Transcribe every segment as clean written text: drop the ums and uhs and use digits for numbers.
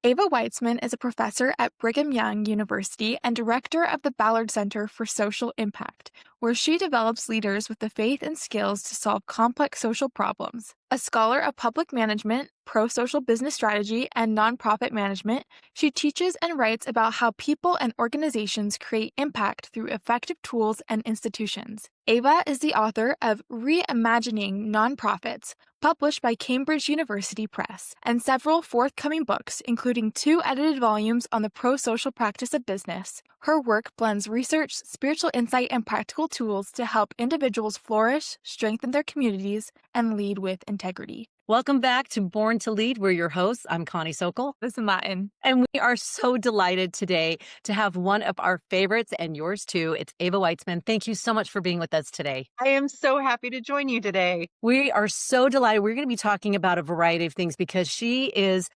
Eva Witesman is a professor at Brigham Young University and director of the Ballard Center for Social Impact, where she develops leaders with the faith and skills to solve complex social problems. A scholar of public management, pro-social business strategy, and nonprofit management, she teaches and writes about how people and organizations create impact through effective tools and institutions. Eva is the author of Reimagining Nonprofits, published by Cambridge University Press, and several forthcoming books, including 2 edited volumes on the pro-social practice of business. Her work blends research, spiritual insight, and practical tools to help individuals flourish, strengthen their communities, and lead with integrity. Welcome back to Born to Lead. We're your hosts. I'm Connie Sokol. This is Lattin. And we are so delighted today to have one of our favorites and yours too. It's Eva Witesman. Thank you so much for being with us today. I am so happy to join you today. We are so delighted. We're going to be talking about a variety of things because she is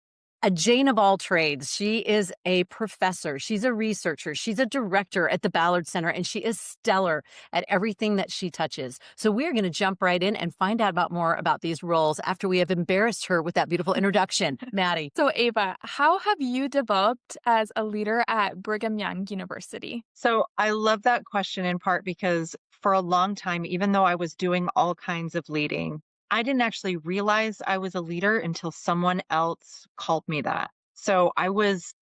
a Jane of all trades. She is a professor. She's a researcher. She's a director at the Ballard Center, and she is stellar at everything that she touches. So we're going to jump right in and find out more about these roles after we have embarrassed her with that beautiful introduction. Maddie. So Eva, how have you developed as a leader at Brigham Young University? So I love that question in part because for a long time, even though I was doing all kinds of leading, I didn't actually realize I was a leader until someone else called me that. So I was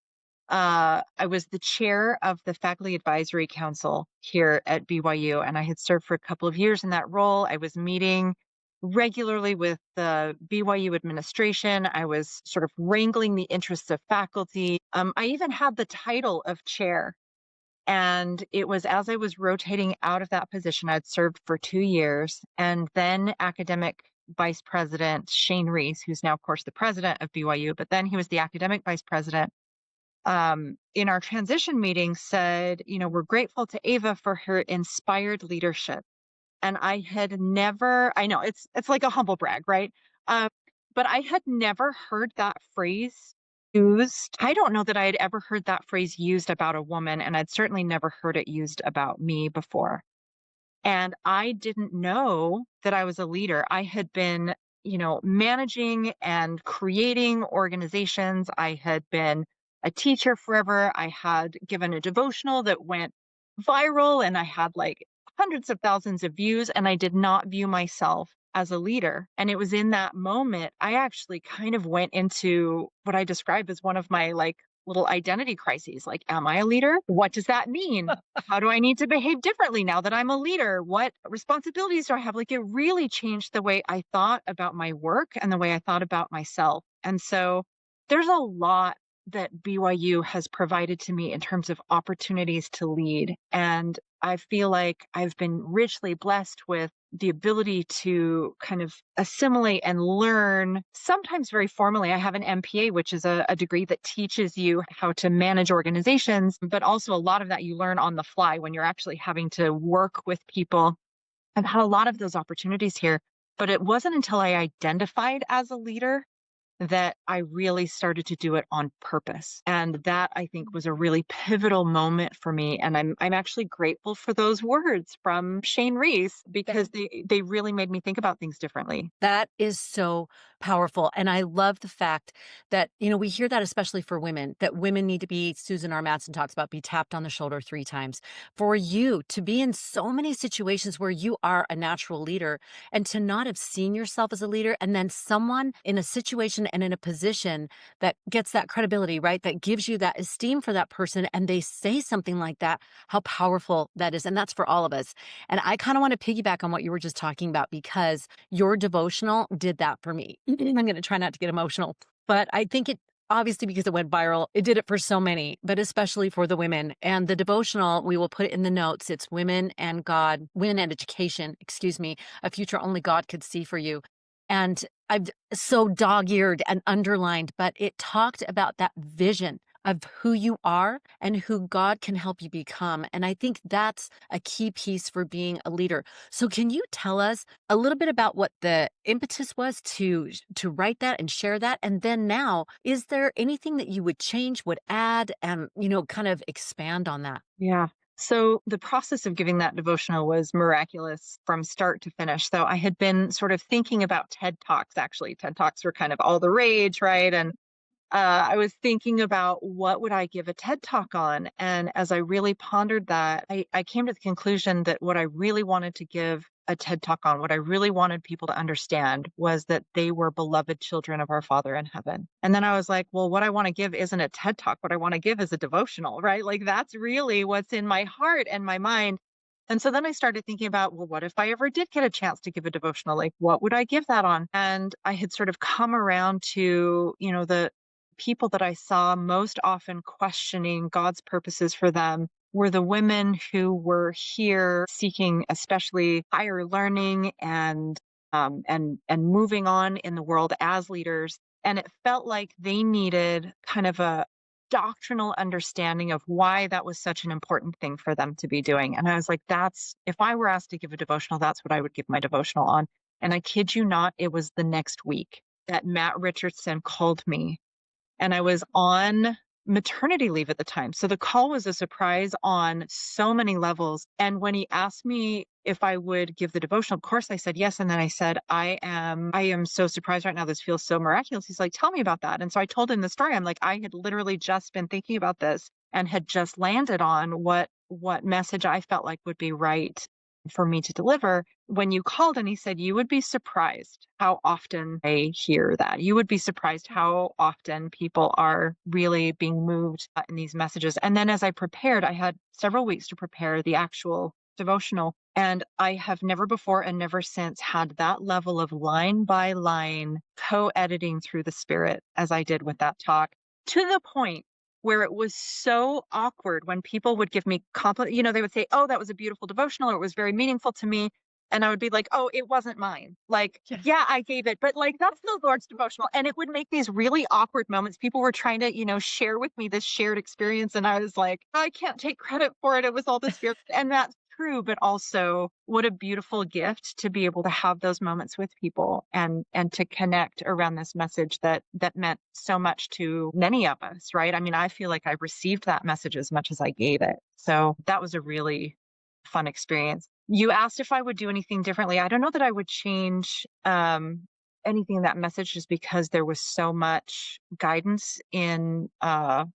the chair of the Faculty Advisory Council here at BYU, and I had served for a couple of years in that role. I was meeting regularly with the BYU administration. I was sort of wrangling the interests of faculty. I even had the title of chair. And it was as I was rotating out of that position, I'd served for 2 years, and then academic vice president Shane Reese, who's now, of course, the president of BYU, but then he was the academic vice president, in our transition meeting said, we're grateful to Eva for her inspired leadership. And I had never, I know it's like a humble brag, right? But I had never heard that phrase used. I don't know that I had ever heard that phrase used about a woman, and I'd certainly never heard it used about me before. And I didn't know that I was a leader. I had been, managing and creating organizations. I had been a teacher forever. I had given a devotional that went viral, and I had like hundreds of thousands of views, and I did not view myself as a leader. And it was in that moment, I actually kind of went into what I describe as one of my little identity crises. Like, am I a leader? What does that mean? How do I need to behave differently now that I'm a leader? What responsibilities do I have? It really changed the way I thought about my work and the way I thought about myself. And so there's a lot that BYU has provided to me in terms of opportunities to lead. And I feel like I've been richly blessed with the ability to kind of assimilate and learn, sometimes very formally. I have an MPA, which is a degree that teaches you how to manage organizations, but also a lot of that you learn on the fly when you're actually having to work with people. I've had a lot of those opportunities here, but it wasn't until I identified as a leader that I really started to do it on purpose. And that, I think, was a really pivotal moment for me. And I'm actually grateful for those words from Shane Reese because they really made me think about things differently. That is so powerful. And I love the fact that, we hear that especially for women, that women need to be, Susan R. Madison talks about, be tapped on the shoulder 3 times. For you to be in so many situations where you are a natural leader and to not have seen yourself as a leader, and then someone in a situation and in a position that gets that credibility, right? That gives you that esteem for that person, and they say something like that, how powerful that is. And that's for all of us. And I kind of want to piggyback on what you were just talking about because your devotional did that for me. I'm going to try not to get emotional, but I think it, obviously because it went viral, it did it for so many, but especially for the women. And the devotional, we will put it in the notes. It's Women and God, Women and Education, a future only God could see for you. And I've so dog-eared and underlined, but it talked about that vision of who you are and who God can help you become. And I think that's a key piece for being a leader. So can you tell us a little bit about what the impetus was to write that and share that? And then now, is there anything that you would change, would add, and, kind of expand on that? Yeah. So the process of giving that devotional was miraculous from start to finish. So I had been sort of thinking about TED Talks, actually. TED Talks were kind of all the rage, right? And I was thinking about what would I give a TED talk on. And as I really pondered that, I came to the conclusion that what I really wanted to give a TED talk on, what I really wanted people to understand was that they were beloved children of our Father in heaven. And then I was like, well, what I want to give isn't a TED talk. What I want to give is a devotional, right? Like that's really what's in my heart and my mind. And so then I started thinking about, well, what if I ever did get a chance to give a devotional? Like, what would I give that on? And I had sort of come around to, the people that I saw most often questioning God's purposes for them were the women who were here seeking especially higher learning and moving on in the world as leaders. And it felt like they needed kind of a doctrinal understanding of why that was such an important thing for them to be doing. And I was like, if I were asked to give a devotional, that's what I would give my devotional on. And I kid you not, it was the next week that Matt Richardson called me, and I was on maternity leave at the time. So the call was a surprise on so many levels. And when he asked me if I would give the devotional, of course I said yes. And then I said, I am so surprised right now. This feels so miraculous. He's like, tell me about that. And so I told him the story. I'm like, I had literally just been thinking about this and had just landed on what message I felt like would be right for me to deliver when you called. And he said, you would be surprised how often I hear that. You would be surprised how often people are really being moved in these messages. And then as I prepared, I had several weeks to prepare the actual devotional. And I have never before and never since had that level of line by line co-editing through the Spirit as I did with that talk, to the point where it was so awkward when people would give me compliments. They would say, oh, that was a beautiful devotional, or it was very meaningful to me. And I would be like, oh, it wasn't mine. Like, yeah, I gave it, but like, that's the Lord's devotional. And it would make these really awkward moments. People were trying to, share with me this shared experience. And I was like, I can't take credit for it. It was all the Spirit. And that's true, but also what a beautiful gift to be able to have those moments with people and to connect around this message that meant so much to many of us, right? I mean, I feel like I received that message as much as I gave it. So that was a really fun experience. You asked if I would do anything differently. I don't know that I would change anything in that message, just because there was so much guidance in the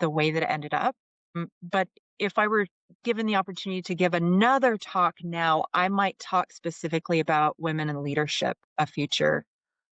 way that it ended up. But if I were given the opportunity to give another talk now, I might talk specifically about women in leadership, a future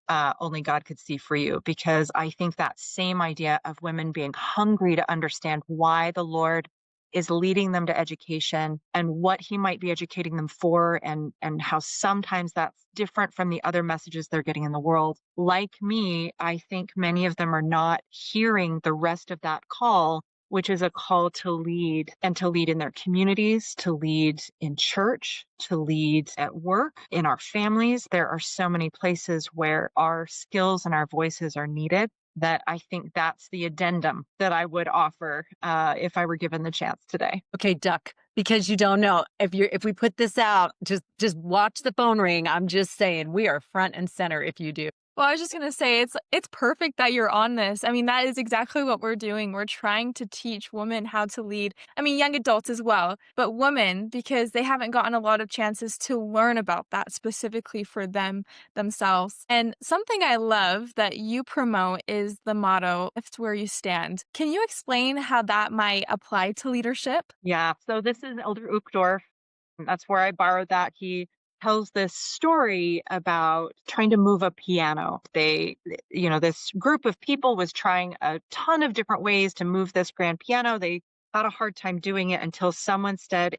only God could see for you, because I think that same idea of women being hungry to understand why the Lord is leading them to education and what he might be educating them for, and how sometimes that's different from the other messages they're getting in the world. Like me, I think many of them are not hearing the rest of that call, which is a call to lead, and to lead in their communities, to lead in church, to lead at work, in our families. There are so many places where our skills and our voices are needed, that I think that's the addendum that I would offer if I were given the chance today. Okay, duck, because you don't know if we put this out, just watch the phone ring. I'm just saying, we are front and center if you do. Well, I was just going to say, it's perfect that you're on this. I mean, that is exactly what we're doing. We're trying to teach women how to lead. I mean, young adults as well, but women, because they haven't gotten a lot of chances to learn about that specifically for themselves. And something I love that you promote is the motto, "Lift where you stand." Can you explain how that might apply to leadership? Yeah. So this is Elder Uchtdorf. That's where I borrowed that. He tells this story about trying to move a piano. This group of people was trying a ton of different ways to move this grand piano. They had a hard time doing it until someone said,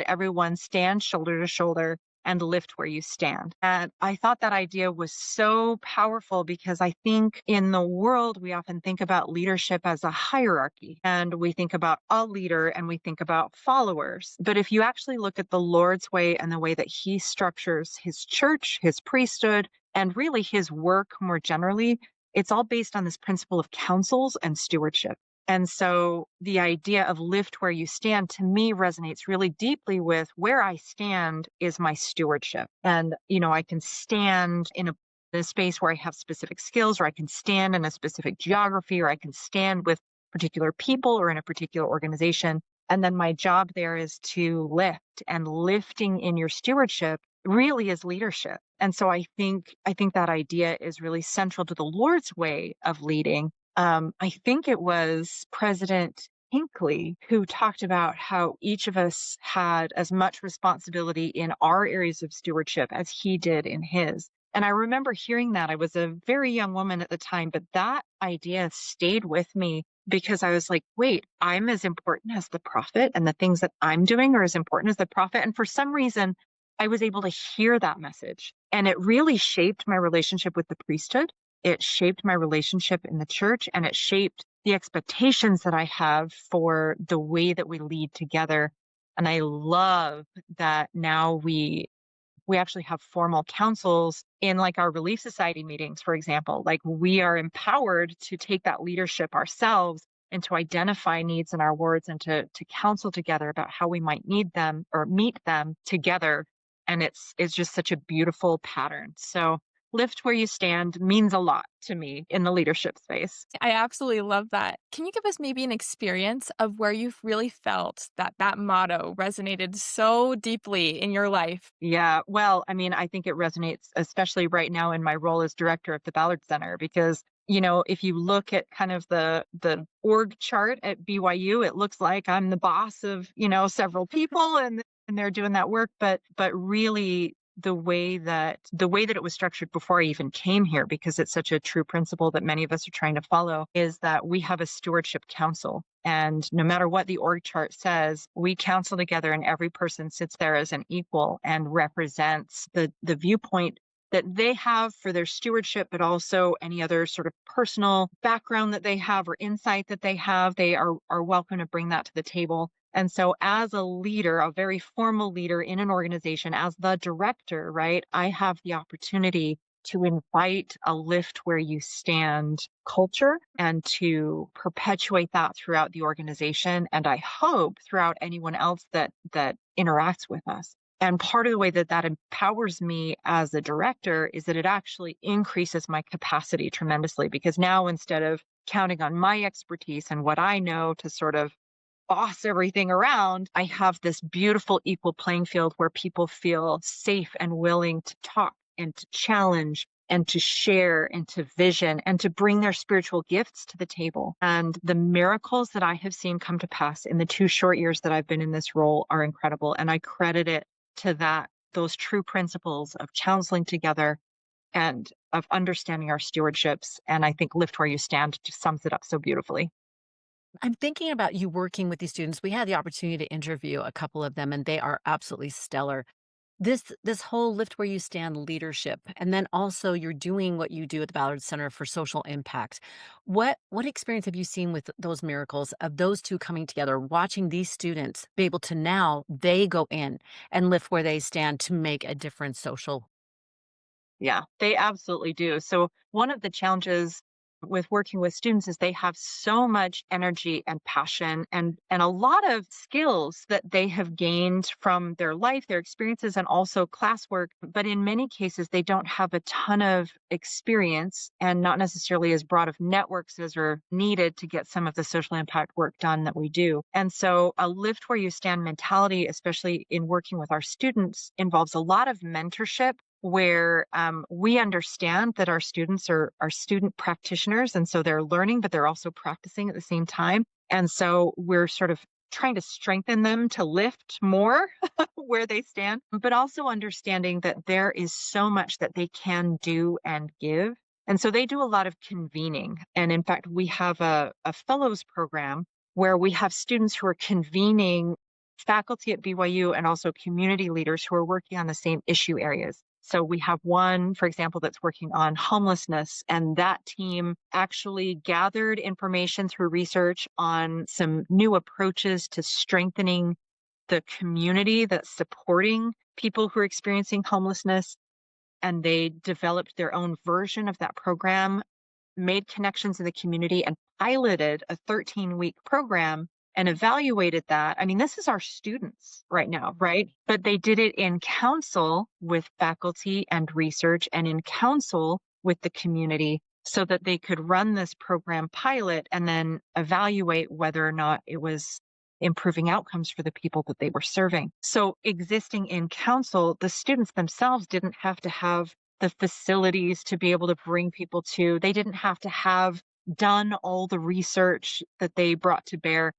everyone stand shoulder to shoulder and lift where you stand. And I thought that idea was so powerful, because I think in the world, we often think about leadership as a hierarchy, and we think about a leader and we think about followers. But if you actually look at the Lord's way and the way that he structures his church, his priesthood, and really his work more generally, it's all based on this principle of counsels and stewardship. And so the idea of lift where you stand, to me, resonates really deeply with where I stand is my stewardship. And, I can stand in a space where I have specific skills, or I can stand in a specific geography, or I can stand with particular people or in a particular organization. And then my job there is to lift, and lifting in your stewardship really is leadership. And so I think that idea is really central to the Lord's way of leading. I think it was President Hinckley who talked about how each of us had as much responsibility in our areas of stewardship as he did in his. And I remember hearing that. I was a very young woman at the time, but that idea stayed with me because I was like, wait, I'm as important as the prophet, and the things that I'm doing are as important as the prophet. And for some reason, I was able to hear that message. And it really shaped my relationship with the priesthood. It shaped my relationship in the church, and it shaped the expectations that I have for the way that we lead together. And I love that now we actually have formal councils in like our Relief Society meetings, for example. Like we are empowered to take that leadership ourselves and to identify needs in our wards and to counsel together about how we might need them or meet them together. And it's just such a beautiful pattern. So lift where you stand means a lot to me in the leadership space. I absolutely love that. Can you give us maybe an experience of where you've really felt that that motto resonated so deeply in your life? Yeah, well, I mean, I think it resonates, especially right now in my role as director of the Ballard Center, because if you look at kind of the org chart at BYU, it looks like I'm the boss of several people, and they're doing that work, but really the way that it was structured before I even came here, because it's such a true principle that many of us are trying to follow, is that we have a stewardship council. And no matter what the org chart says, we counsel together, and every person sits there as an equal and represents the viewpoint that they have for their stewardship, but also any other sort of personal background that they have or insight that they have. They are welcome to bring that to the table. And so as a leader, a very formal leader in an organization, as the director, right, I have the opportunity to invite a lift where you stand culture and to perpetuate that throughout the organization. And I hope throughout anyone else that interacts with us. And part of the way that that empowers me as a director is that it actually increases my capacity tremendously, because now instead of counting on my expertise and what I know to sort of boss everything around, I have this beautiful equal playing field where people feel safe and willing to talk and to challenge and to share and to vision and to bring their spiritual gifts to the table. And the miracles that I have seen come to pass in the 2 short years that I've been in this role are incredible. And I credit it to those true principles of counseling together and of understanding our stewardships. And I think Lift Where You Stand just sums it up so beautifully. I'm thinking about you working with these students. We had the opportunity to interview a couple of them, and they are absolutely stellar. This whole lift where you stand leadership, and then also you're doing what you do at the Ballard Center for social impact. What experience have you seen with those miracles of those two coming together, watching these students be able to now they go in and lift where they stand to make a difference social? Yeah, they absolutely do. So one of the challenges with working with students is they have so much energy and passion and a lot of skills that they have gained from their life, their experiences, and also classwork. But in many cases, they don't have a ton of experience and not necessarily as broad of networks as are needed to get some of the social impact work done that we do. And so a lift where you stand mentality, especially in working with our students, involves a lot of mentorship where we understand that our students are student practitioners. And so they're learning, but they're also practicing at the same time. And so we're sort of trying to strengthen them to lift more where they stand, but also understanding that there is so much that they can do and give. And so they do a lot of convening. And in fact, we have a fellows program where we have students who are convening faculty at BYU and also community leaders who are working on the same issue areas. So we have one, for example, that's working on homelessness, and that team actually gathered information through research on some new approaches to strengthening the community that's supporting people who are experiencing homelessness. And they developed their own version of that program, made connections in the community, and piloted a 13-week program and evaluated that. I mean, this is our students right now, right? But they did it in council with faculty and research and in council with the community so that they could run this program pilot and then evaluate whether or not it was improving outcomes for the people that they were serving. So existing in council, the students themselves didn't have to have the facilities to be able to bring people to. They didn't have to have done all the research that they brought to bear.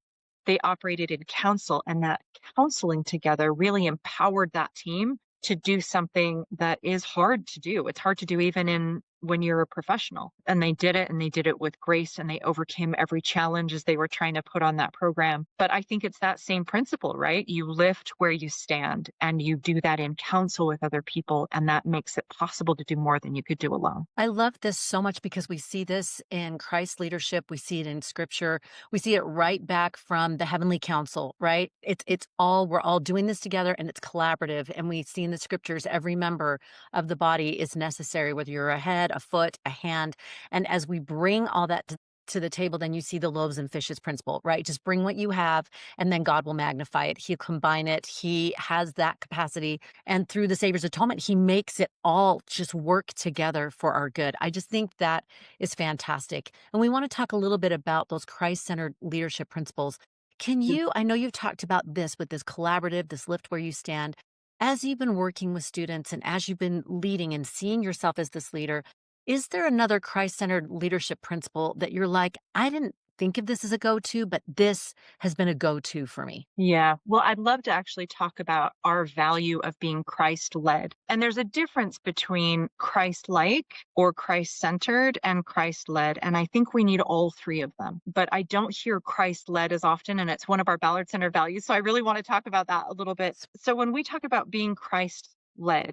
They operated in counsel, and that counseling together really empowered that team to do something that is hard to do. It's hard to do even in when you're a professional. And they did it, and they did it with grace, and they overcame every challenge as they were trying to put on that program. But I think it's that same principle, right? You lift where you stand, and you do that in counsel with other people, and that makes it possible to do more than you could do alone. I love this so much because we see this in Christ's leadership. We see it in scripture. We see it right back from the heavenly council, right? It's all, we're all doing this together and it's collaborative. And we see in the scriptures, every member of the body is necessary, whether you're a head, a foot, a hand. And as we bring all that to the table, then you see the loaves and fishes principle, right? Just bring what you have and then God will magnify it. He'll combine it. He has that capacity. And through the Savior's atonement, he makes it all just work together for our good. I just think that is fantastic. And we want to talk a little bit about those Christ-centered leadership principles. Can you, I know you've talked about this with this collaborative, this lift where you stand. As you've been working with students and as you've been leading and seeing yourself as this leader, is there another Christ-centered leadership principle that you're like, I didn't think of this as a go-to, but this has been a go-to for me? Yeah. Well, I'd love to actually talk about our value of being Christ-led. And there's a difference between Christ-like or Christ-centered and Christ-led. And I think we need all three of them. But I don't hear Christ-led as often, and it's one of our Ballard Center values. So I really want to talk about that a little bit. So when we talk about being Christ-led,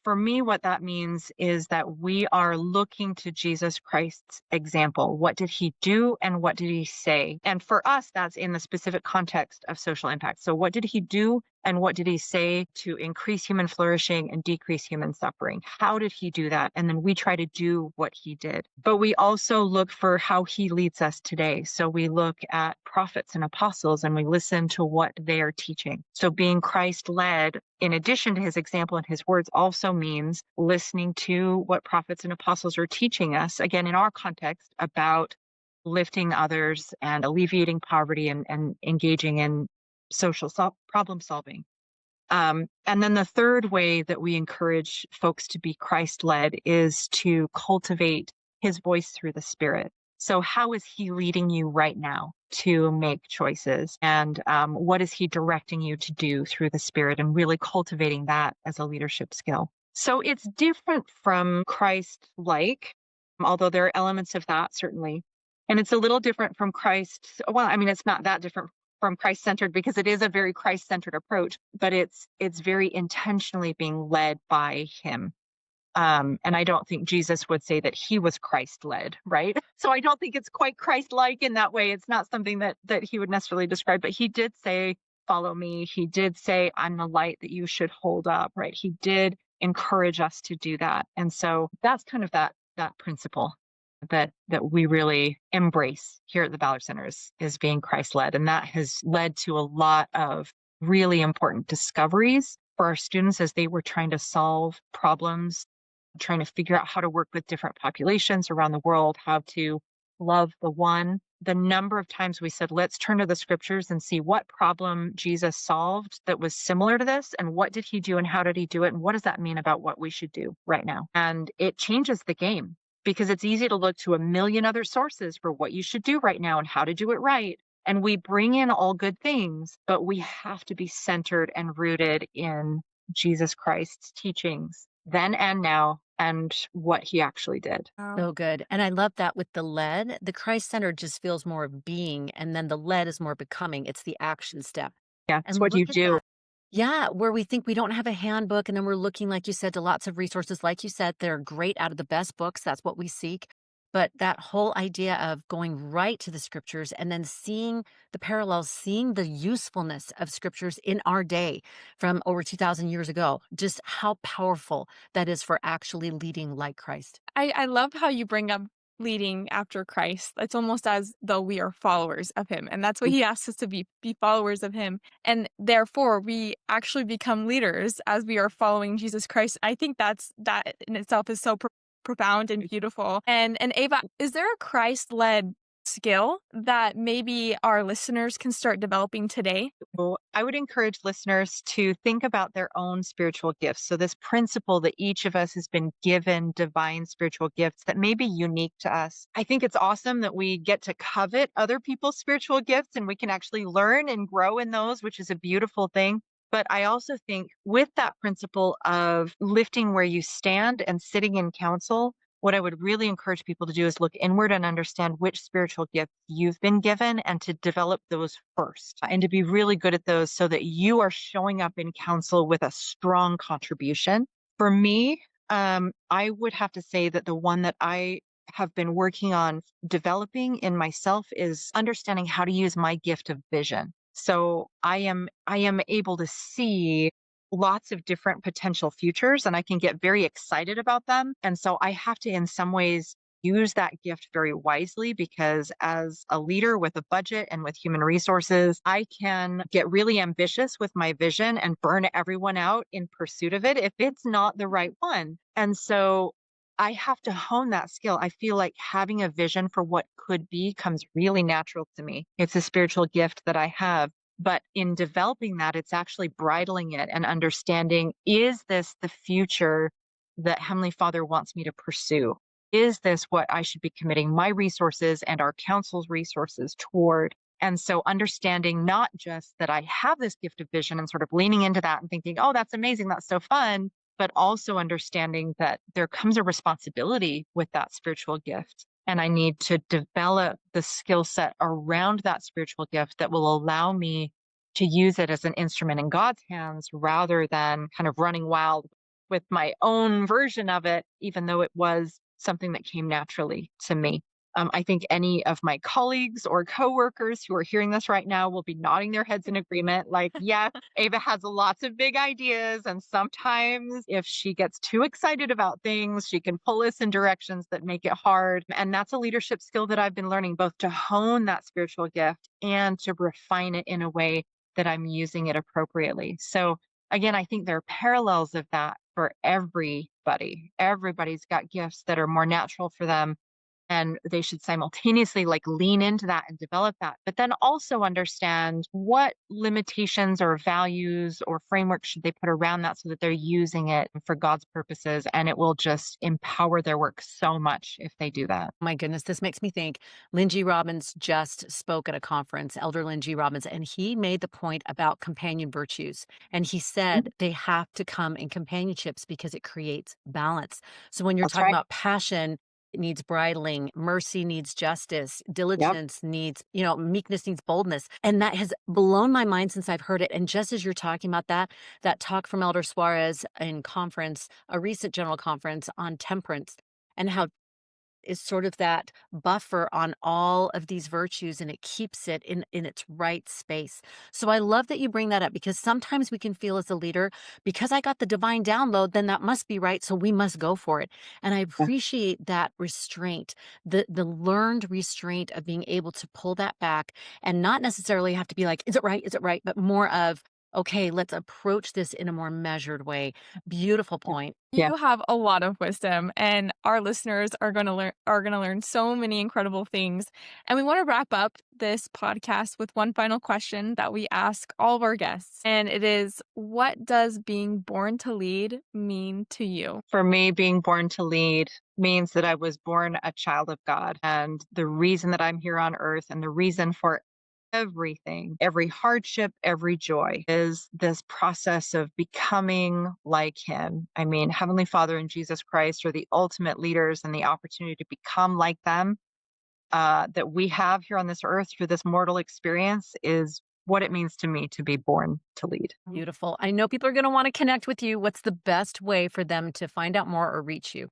for me, what that means is that we are looking to Jesus Christ's example. What did he do and what did he say? And for us, that's in the specific context of social impact. So what did he do and what did he say to increase human flourishing and decrease human suffering? How did he do that? And then we try to do what he did. But we also look for how he leads us today. So we look at prophets and apostles and we listen to what they are teaching. So being Christ-led, in addition to his example and his words, also means listening to what prophets and apostles are teaching us, again, in our context, about lifting others and alleviating poverty and engaging in social problem solving. And then the third way that we encourage folks to be Christ-led is to cultivate his voice through the Spirit. So how is he leading you right now to make choices? And what is he directing you to do through the Spirit, and really cultivating that as a leadership skill? So it's different from Christ-like, although there are elements of that certainly. And it's a little different from Christ. Well, I mean, it's not that different from Christ-centered because it is a very Christ-centered approach, but it's very intentionally being led by him. And I don't think Jesus would say that he was Christ-led, right? So I don't think it's quite Christ-like in that way. It's not something that he would necessarily describe, but he did say, follow me. He did say, I'm the light that you should hold up, right? He did encourage us to do that. And so that's kind of that principle that we really embrace here at the Ballard Center is being Christ-led. And that has led to a lot of really important discoveries for our students as they were trying to solve problems, trying to figure out how to work with different populations around the world, how to love the one. The number of times we said, let's turn to the scriptures and see what problem Jesus solved that was similar to this, and what did he do and how did he do it, and what does that mean about what we should do right now? And it changes the game, because it's easy to look to a million other sources for what you should do right now and how to do it right. And we bring in all good things, but we have to be centered and rooted in Jesus Christ's teachings then and now, and what he actually did. So good. And I love that with the led, the Christ centered just feels more of being, and then the led is more becoming. It's the action step. Yeah, it's And what look you at do. that. Yeah, where we think we don't have a handbook, and then we're looking, like you said, to lots of resources. Like you said, they're great out of the best books. That's what we seek. But that whole idea of going right to the scriptures and then seeing the parallels, seeing the usefulness of scriptures in our day from over 2,000 years ago, just how powerful that is for actually leading like Christ. I love how you bring up leading after Christ. It's almost as though we are followers of him. And that's what he asks us to be followers of him. And therefore, we actually become leaders as we are following Jesus Christ. I think that in itself is so profound and beautiful. And Ava, is there a Christ-led skill that maybe our listeners can start developing today? Well, I would encourage listeners to think about their own spiritual gifts. So, this principle that each of us has been given divine spiritual gifts that may be unique to us. I think it's awesome that we get to covet other people's spiritual gifts and we can actually learn and grow in those, which is a beautiful thing. But I also think with that principle of lifting where you stand and sitting in counsel, what I would really encourage people to do is look inward and understand which spiritual gifts you've been given and to develop those first and to be really good at those so that you are showing up in counsel with a strong contribution. For me, I would have to say that the one that I have been working on developing in myself is understanding how to use my gift of vision. So I am able to see lots of different potential futures and I can get very excited about them. And so I have to, in some ways, use that gift very wisely because as a leader with a budget and with human resources, I can get really ambitious with my vision and burn everyone out in pursuit of it if it's not the right one. And so I have to hone that skill. I feel like having a vision for what could be comes really natural to me. It's a spiritual gift that I have. But in developing that, it's actually bridling it and understanding, is this the future that Heavenly Father wants me to pursue? Is this what I should be committing my resources and our council's resources toward? And so understanding not just that I have this gift of vision and sort of leaning into that and thinking, oh, that's amazing, that's so fun, but also understanding that there comes a responsibility with that spiritual gift. And I need to develop the skill set around that spiritual gift that will allow me to use it as an instrument in God's hands rather than kind of running wild with my own version of it, even though it was something that came naturally to me. I think any of my colleagues or coworkers who are hearing this right now will be nodding their heads in agreement. Like, yeah, Ava has lots of big ideas. And sometimes if she gets too excited about things, she can pull us in directions that make it hard. And that's a leadership skill that I've been learning, both to hone that spiritual gift and to refine it in a way that I'm using it appropriately. So again, I think there are parallels of that for everybody. Everybody's got gifts that are more natural for them and they should simultaneously like lean into that and develop that, but then also understand what limitations or values or frameworks should they put around that so that they're using it for God's purposes and it will just empower their work so much if they do that. My goodness, this makes me think. Lindsay Robbins just spoke at a conference, Elder Lindsay Robbins, and he made the point about companion virtues. And he Mhm. said they have to come in companionships because it creates balance. So when you're That's talking right. about passion, it needs bridling, mercy needs justice, Yep. diligence needs, meekness needs boldness. And that has blown my mind since I've heard it. And just as you're talking about that, that talk from Elder Suarez in conference, a recent general conference on temperance, and how is sort of that buffer on all of these virtues and it keeps it in its right space. So I love that you bring that up because sometimes we can feel as a leader, because I got the divine download, then that must be right. So we must go for it. And I Yeah. appreciate that restraint, the learned restraint of being able to pull that back and not necessarily have to be like, is it right? Is it right? But more of, okay, let's approach this in a more measured way. Beautiful Yeah. point. Yeah. You have a lot of wisdom, and our listeners are going to learn so many incredible things. And we want to wrap up this podcast with one final question that we ask all of our guests. And it is, what does being born to lead mean to you? For me, being born to lead means that I was born a child of God. And the reason that I'm here on earth and the reason for everything, every hardship, every joy is this process of becoming like Him. I mean, Heavenly Father and Jesus Christ are the ultimate leaders, and the opportunity to become like them that we have here on this earth through this mortal experience is what it means to me to be born to lead. Beautiful. I know people are going to want to connect with you. What's the best way for them to find out more or reach you?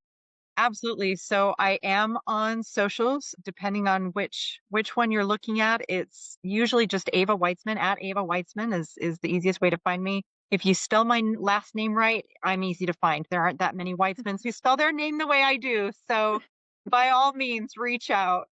Absolutely. So I am on socials, depending on which one you're looking at. It's usually just Eva Witesman at Eva Witesman is the easiest way to find me. If you spell my last name right, I'm easy to find. There aren't that many Weitzmans who spell their name the way I do. So by all means, reach out.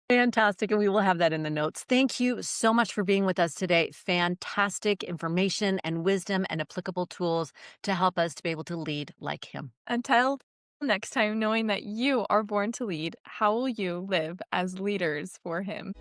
Fantastic. And we will have that in the notes. Thank you so much for being with us today. Fantastic information and wisdom and applicable tools to help us to be able to lead like him. Until Next time, knowing that you are born to lead, how will you live as leaders for Him?